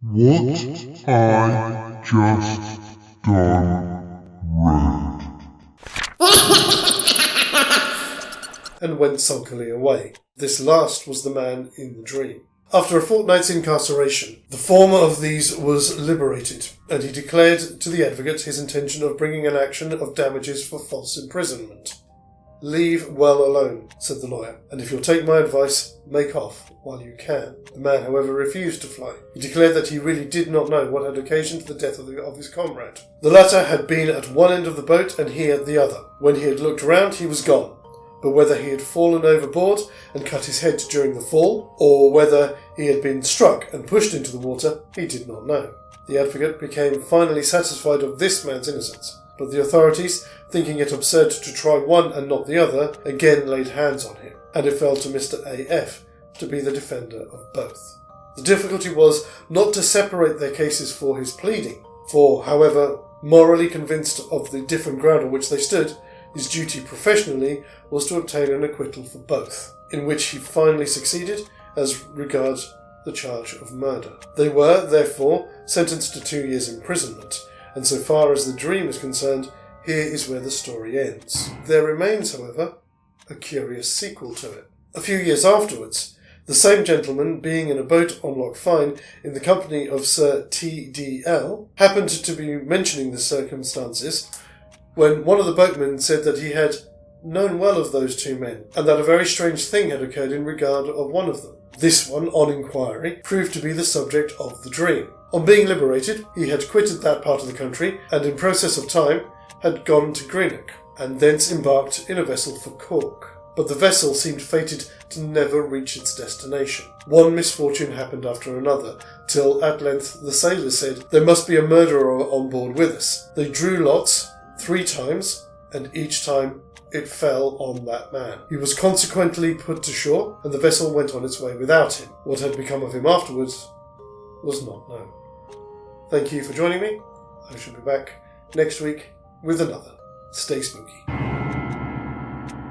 What I just done read. And went sulkily away. This last was the man in the dream. After a fortnight's incarceration, the former of these was liberated, and he declared to the advocate his intention of bringing an action of damages for false imprisonment. "Leave well alone," said the lawyer, "and if you'll take my advice, make off while you can." The man, however, refused to fly. He declared that he really did not know what had occasioned the death of his comrade. The latter had been at one end of the boat and he at the other. When he had looked round, he was gone. But whether he had fallen overboard and cut his head during the fall, or whether he had been struck and pushed into the water, he did not know. The advocate became finally satisfied of this man's innocence, but the authorities, thinking it absurd to try one and not the other, again laid hands on him, and it fell to Mr. A.F. to be the defender of both. The difficulty was not to separate their cases for his pleading, for, however morally convinced of the different ground on which they stood, his duty professionally was to obtain an acquittal for both, in which he finally succeeded as regards the charge of murder. They were, therefore, sentenced to 2 years' imprisonment, and so far as the dream is concerned, here is where the story ends. There remains, however, a curious sequel to it. A few years afterwards, the same gentleman, being in a boat on Loch Fyne in the company of Sir T.D.L., happened to be mentioning the circumstances when one of the boatmen said that he had known well of those two men, and that a very strange thing had occurred in regard of one of them. This one, on inquiry, proved to be the subject of the dream. On being liberated, he had quitted that part of the country, and in process of time had gone to Greenock, and thence embarked in a vessel for Cork. But the vessel seemed fated to never reach its destination. One misfortune happened after another, till at length the sailors said, "There must be a murderer on board with us." They drew lots 3 times, and each time it fell on that man. He was consequently put to shore, and the vessel went on its way without him. What had become of him afterwards was not known. Thank you for joining me. I shall be back next week with another. Stay spooky.